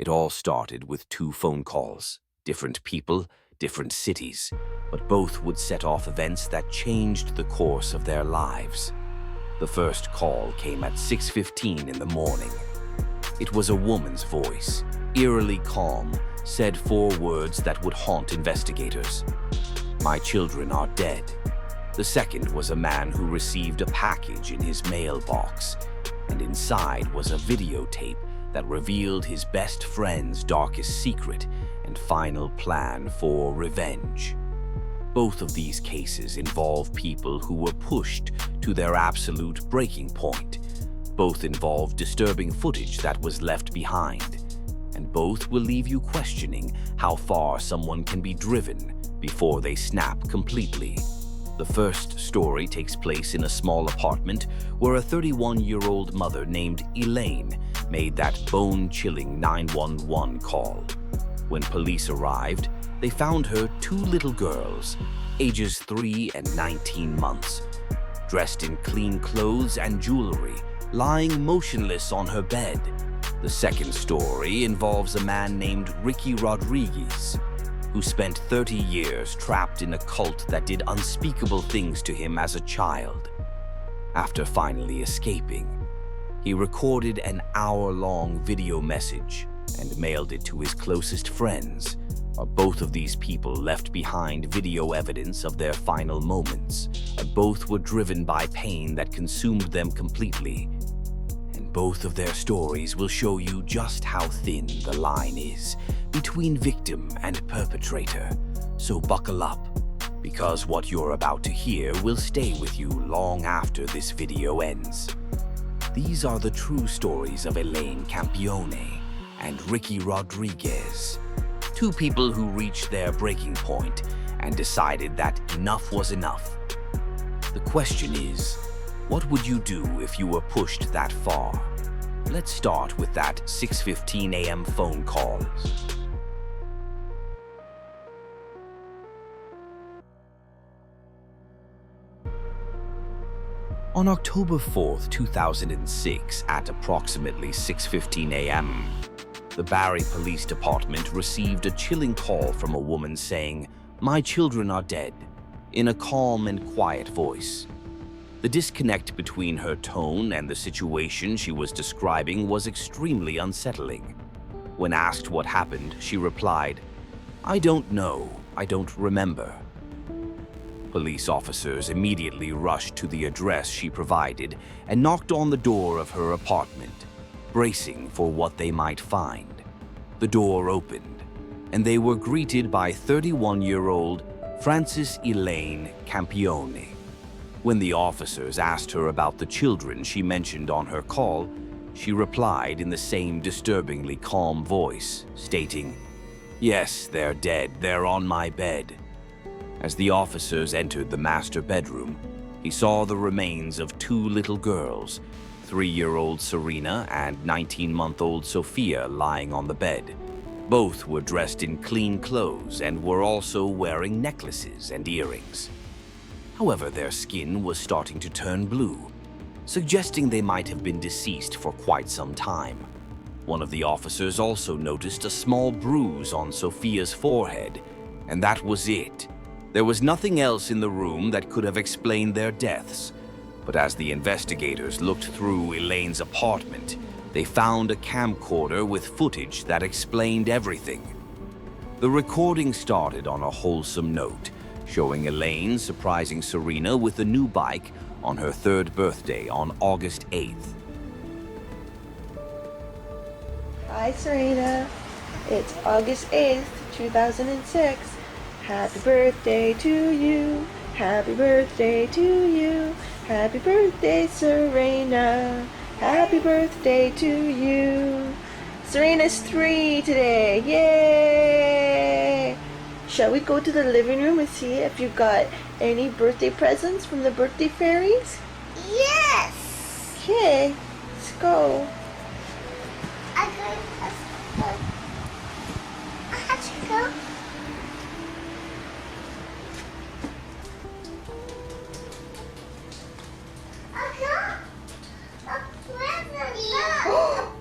It all started with 2 phone calls, different people, different cities, but both would set off events that changed the course of their lives. The first call came at 6:15 in the morning. It was a woman's voice, eerily calm, said 4 words that would haunt investigators. "My children are dead." The second was a man who received a package in his mailbox, and inside was a videotape that revealed his best friend's darkest secret and final plan for revenge. Both of these cases involve people who were pushed to their absolute breaking point. Both involve disturbing footage that was left behind, and both will leave you questioning how far someone can be driven before they snap completely. The first story takes place in a small apartment where a 31-year-old mother named Elaine made that bone-chilling 911 call. When police arrived, they found her 2 little girls, ages 3 and 19 months, dressed in clean clothes and jewelry, lying motionless on her bed. The second story involves a man named Ricky Rodriguez, who spent 30 years trapped in a cult that did unspeakable things to him as a child. After finally escaping, he recorded an hour-long video message and mailed it to his closest friends. Both of these people left behind video evidence of their final moments. Both were driven by pain that consumed them completely. And both of their stories will show you just how thin the line is between victim and perpetrator. So buckle up, because what you're about to hear will stay with you long after this video ends. These are the true stories of Elaine Campione and Ricky Rodriguez, 2 people who reached their breaking point and decided that enough was enough. The question is, what would you do if you were pushed that far? Let's start with that 6:15 a.m. phone call. On October 4th, 2006, at approximately 6:15 a.m., the Barrie Police Department received a chilling call from a woman saying, "My children are dead," in a calm and quiet voice. The disconnect between her tone and the situation she was describing was extremely unsettling. When asked what happened, she replied, "I don't know, I don't remember." Police officers immediately rushed to the address she provided and knocked on the door of her apartment, bracing for what they might find. The door opened, and they were greeted by 31-year-old Frances Elaine Campione. When the officers asked her about the children she mentioned on her call, she replied in the same disturbingly calm voice, stating, "Yes, they're dead. They're on my bed." As the officers entered the master bedroom, he saw the remains of 2 little girls, 3-year-old Serena and 19-month-old Sophia, lying on the bed. Both were dressed in clean clothes and were also wearing necklaces and earrings. However, their skin was starting to turn blue, suggesting they might have been deceased for quite some time. One of the officers also noticed a small bruise on Sophia's forehead, and that was it. There was nothing else in the room that could have explained their deaths. But as the investigators looked through Elaine's apartment, they found a camcorder with footage that explained everything. The recording started on a wholesome note, showing Elaine surprising Serena with a new bike on her 3rd birthday on August 8th. Hi Serena, it's August 8th, 2006. Happy birthday to you, happy birthday to you, happy birthday Serena, happy birthday to you. Serena's 3 today, yay! Shall we go to the living room and see if you got any birthday presents from the birthday fairies? Yes! Okay, let's go. I have to go.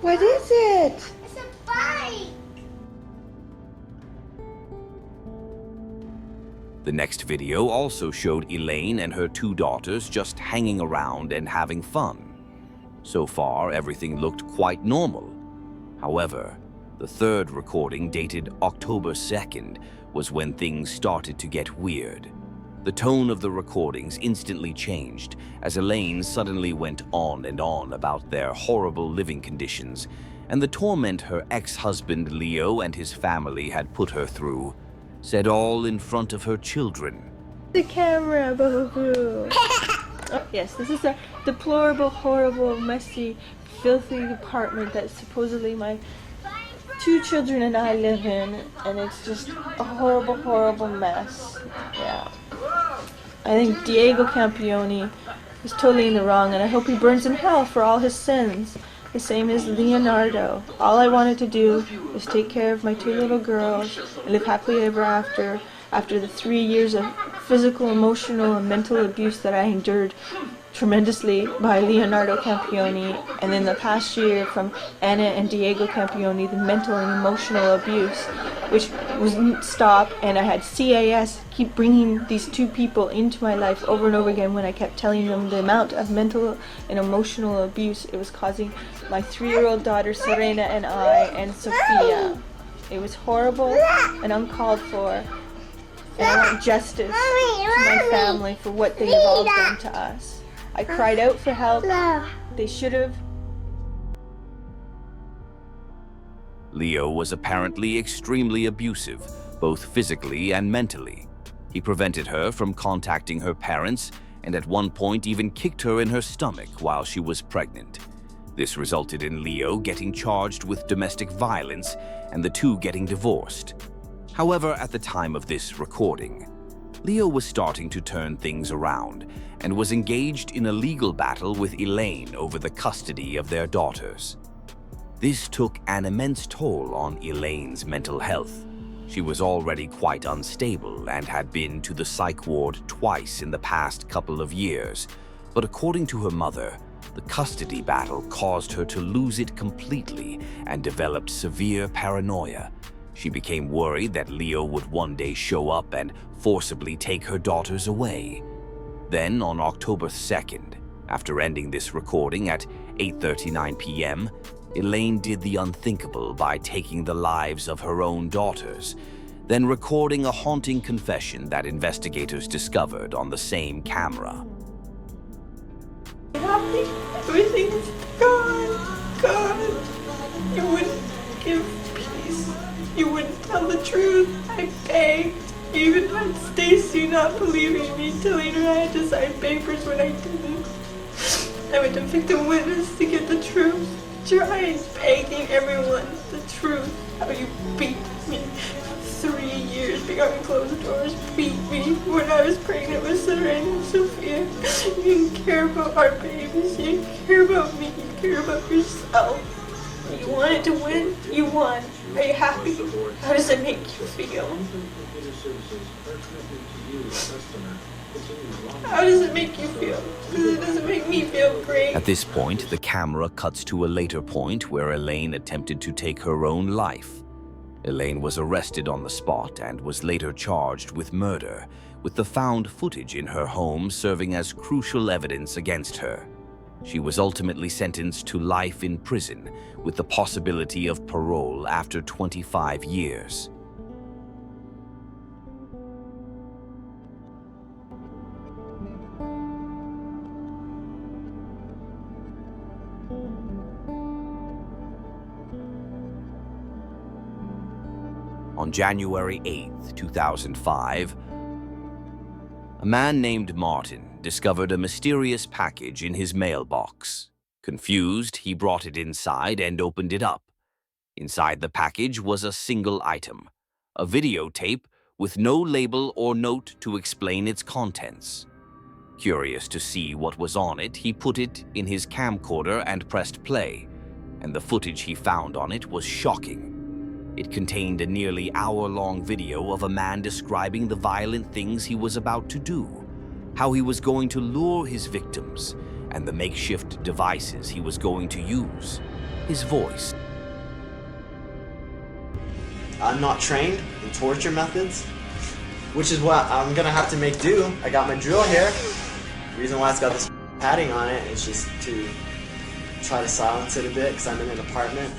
What is it? It's a bike. The next video also showed Elaine and her two daughters just hanging around and having fun. So far, everything looked quite normal. However, the third recording, dated October 2nd, was when things started to get weird. The tone of the recordings instantly changed as Elaine suddenly went on and on about their horrible living conditions and the torment her ex-husband Leo and his family had put her through, said all in front of her children. The camera, boo-boo. Oh, yes, this is a deplorable, horrible, messy, filthy apartment that supposedly my two children and I live in, and it's just a horrible, horrible mess. Yeah. I think Diego Campione is totally in the wrong, and I hope he burns in hell for all his sins. The same as Leonardo. All I wanted to do was take care of my two little girls and live happily ever after the 3 years of physical, emotional, and mental abuse that I endured tremendously by Leonardo Campione, and in the past year from Anna and Diego Campione, the mental and emotional abuse, which wouldn't stop, and I had CAS keep bringing these two people into my life over and over again when I kept telling them the amount of mental and emotional abuse it was causing my 3-year-old daughter Serena and I and Sophia. It was horrible and uncalled for, and I want justice to my family for what they have all done to us. I cried out for help. They should have. Leo was apparently extremely abusive, both physically and mentally. He prevented her from contacting her parents and at one point even kicked her in her stomach while she was pregnant. This resulted in Leo getting charged with domestic violence and the two getting divorced. However, at the time of this recording, Leo was starting to turn things around and was engaged in a legal battle with Elaine over the custody of their daughters. This took an immense toll on Elaine's mental health. She was already quite unstable and had been to the psych ward twice in the past couple of years, but according to her mother, the custody battle caused her to lose it completely and developed severe paranoia. She became worried that Leo would one day show up and forcibly take her daughters away. Then, on October 2nd, after ending this recording at 8:39 p.m., Elaine did the unthinkable by taking the lives of her own daughters, then recording a haunting confession that investigators discovered on the same camera. Happy, everything's gone. You wouldn't give peace. You wouldn't tell the truth. I begged. You even had Stacy not believing me, telling her I had to sign papers when I didn't. I went to victim witness to get the truth. Trying, begging everyone the truth. How you beat me for 3 years behind closed doors. Beat me when I was pregnant with Serena and Sophia. You didn't care about our babies. You didn't care about me. You care about yourself. You wanted to win. You won. Are you happy? How does it make you feel? How does it make you feel? Because it doesn't make me feel great. At this point, the camera cuts to a later point where Elaine attempted to take her own life. Elaine was arrested on the spot and was later charged with murder, with the found footage in her home serving as crucial evidence against her. She was ultimately sentenced to life in prison, with the possibility of parole after 25 years. On January 8, 2005, a man named Martin discovered a mysterious package in his mailbox. Confused, he brought it inside and opened it up. Inside the package was a single item, a videotape with no label or note to explain its contents. Curious to see what was on it, he put it in his camcorder and pressed play, and the footage he found on it was shocking. It contained a nearly hour-long video of a man describing the violent things he was about to do, how he was going to lure his victims, and the makeshift devices he was going to use. His voice. I'm not trained in torture methods, which is what I'm gonna have to make do. I got my drill here. The reason why it's got this padding on it is just to try to silence it a bit because I'm in an apartment.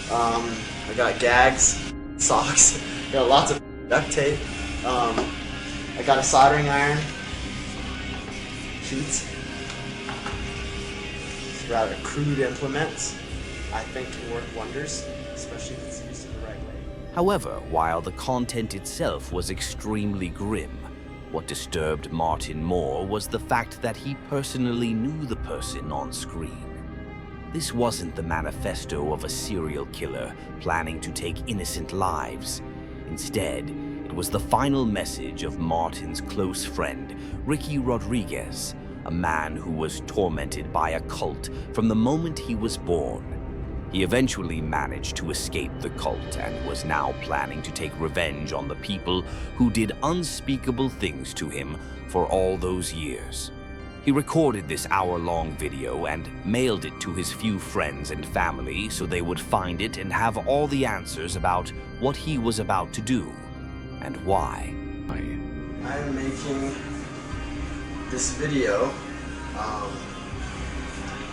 I got gags, socks, got lots of duct tape. I got a soldering iron, sheets. It's rather crude implements. I think can work wonders, especially if it's used in the right way. However, while the content itself was extremely grim, what disturbed Martin more was the fact that he personally knew the person on screen. This wasn't the manifesto of a serial killer planning to take innocent lives. Instead, it was the final message of Martin's close friend, Ricky Rodriguez, a man who was tormented by a cult from the moment he was born. He eventually managed to escape the cult and was now planning to take revenge on the people who did unspeakable things to him for all those years. He recorded this hour-long video and mailed it to his few friends and family so they would find it and have all the answers about what he was about to do and why. I'm making this video,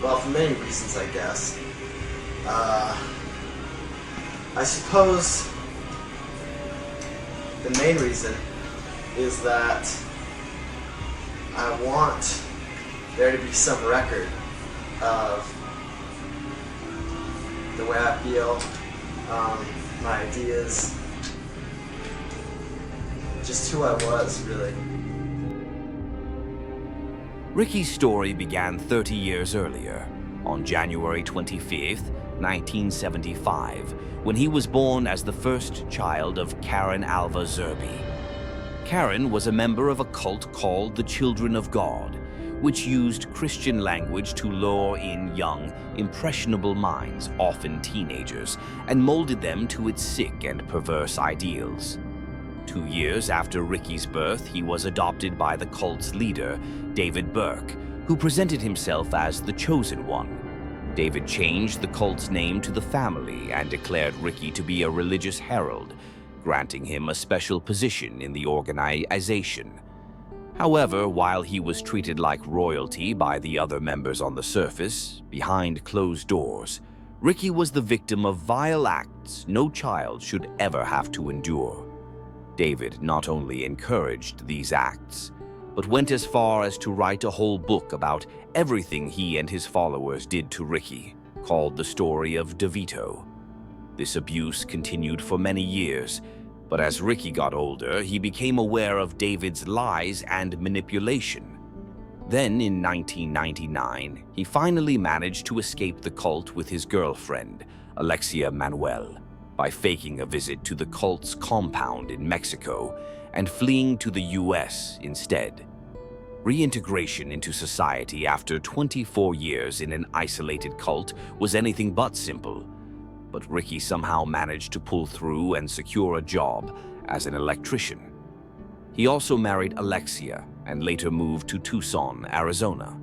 well, for many reasons, I guess. I suppose the main reason is that I want there to be some record of the way I feel, my ideas, just who I was, really. Ricky's story began 30 years earlier, on January 25th, 1975, when he was born as the first child of Karen Alva Zerby. Karen was a member of a cult called the Children of God, which used Christian language to lure in young, impressionable minds, often teenagers, and molded them to its sick and perverse ideals. 2 years after Ricky's birth, he was adopted by the cult's leader, David Burke, who presented himself as the Chosen One. David changed the cult's name to the family and declared Ricky to be a religious herald, granting him a special position in the organization. However, while he was treated like royalty by the other members on the surface, behind closed doors, Ricky was the victim of vile acts no child should ever have to endure. David not only encouraged these acts, but went as far as to write a whole book about everything he and his followers did to Ricky, called The Story of DeVito. This abuse continued for many years, but as Ricky got older, he became aware of David's lies and manipulation. Then, in 1999, he finally managed to escape the cult with his girlfriend, Alexia Manuel, by faking a visit to the cult's compound in Mexico and fleeing to the US instead. Reintegration into society after 24 years in an isolated cult was anything but simple, but Ricky somehow managed to pull through and secure a job as an electrician. He also married Alexia and later moved to Tucson, Arizona.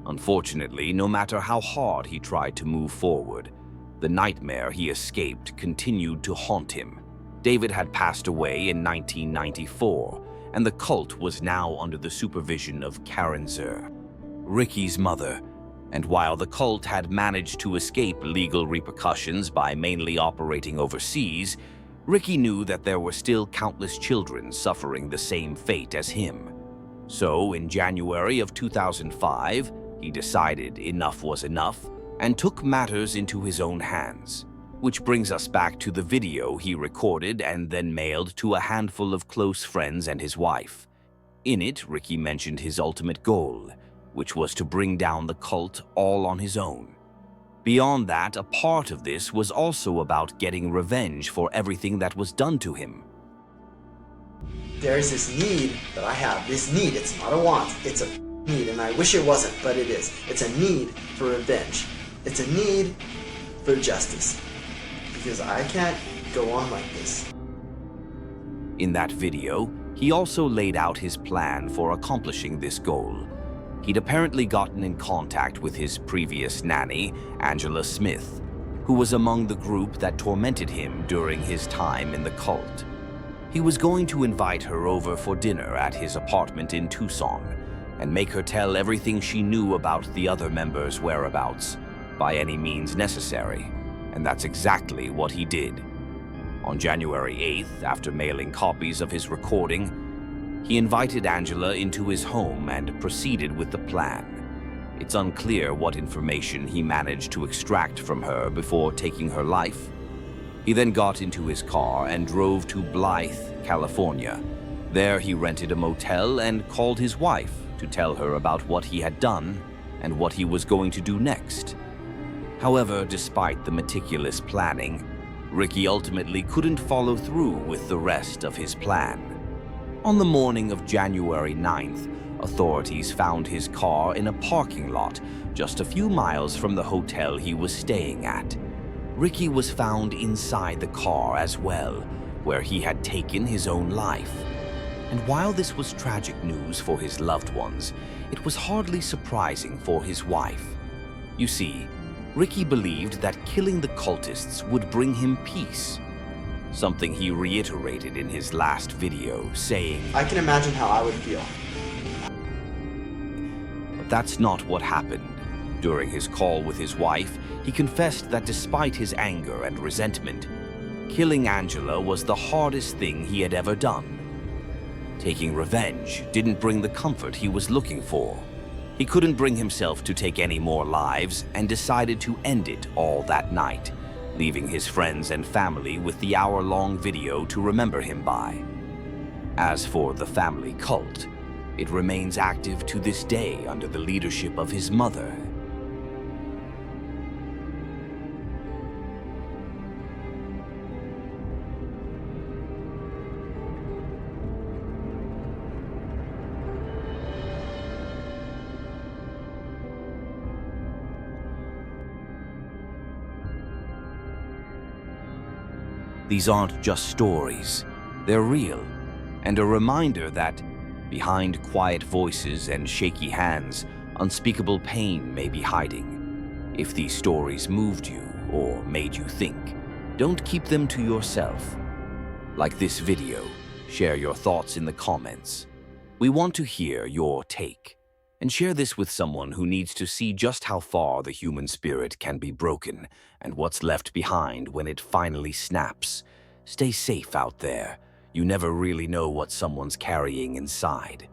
Unfortunately, no matter how hard he tried to move forward, the nightmare he escaped continued to haunt him. David had passed away in 1994, and the cult was now under the supervision of Karen Zer, Ricky's mother. And while the cult had managed to escape legal repercussions by mainly operating overseas, Ricky knew that there were still countless children suffering the same fate as him. So, in January of 2005, he decided enough was enough and took matters into his own hands. Which brings us back to the video he recorded and then mailed to a handful of close friends and his wife. In it, Ricky mentioned his ultimate goal, which was to bring down the cult all on his own. Beyond that, a part of this was also about getting revenge for everything that was done to him. There's this need that I have. This need, it's not a want, it's a need, and I wish it wasn't, but it is. It's a need for revenge. It's a need for justice. Because I can't go on like this. In that video, he also laid out his plan for accomplishing this goal. He'd apparently gotten in contact with his previous nanny, Angela Smith, who was among the group that tormented him during his time in the cult. He was going to invite her over for dinner at his apartment in Tucson and make her tell everything she knew about the other members' whereabouts by any means necessary, and that's exactly what he did. On January 8th, after mailing copies of his recording, he invited Angela into his home and proceeded with the plan. It's unclear what information he managed to extract from her before taking her life. He then got into his car and drove to Blythe, California. There he rented a motel and called his wife to tell her about what he had done and what he was going to do next. However, despite the meticulous planning, Ricky ultimately couldn't follow through with the rest of his plan. On the morning of January 9th, authorities found his car in a parking lot just a few miles from the hotel he was staying at. Ricky was found inside the car as well, where he had taken his own life. And while this was tragic news for his loved ones, it was hardly surprising for his wife. You see, Ricky believed that killing the cultists would bring him peace, something he reiterated in his last video, saying, I can imagine how I would feel. But that's not what happened. During his call with his wife, he confessed that despite his anger and resentment, killing Angela was the hardest thing he had ever done. Taking revenge didn't bring the comfort he was looking for. He couldn't bring himself to take any more lives and decided to end it all that night, leaving his friends and family with the hour-long video to remember him by. As for the family cult, it remains active to this day under the leadership of his mother. These aren't just stories, they're real, and a reminder that behind quiet voices and shaky hands, unspeakable pain may be hiding. If these stories moved you or made you think, don't keep them to yourself. Like this video, share your thoughts in the comments. We want to hear your take. And share this with someone who needs to see just how far the human spirit can be broken and what's left behind when it finally snaps. Stay safe out there. You never really know what someone's carrying inside.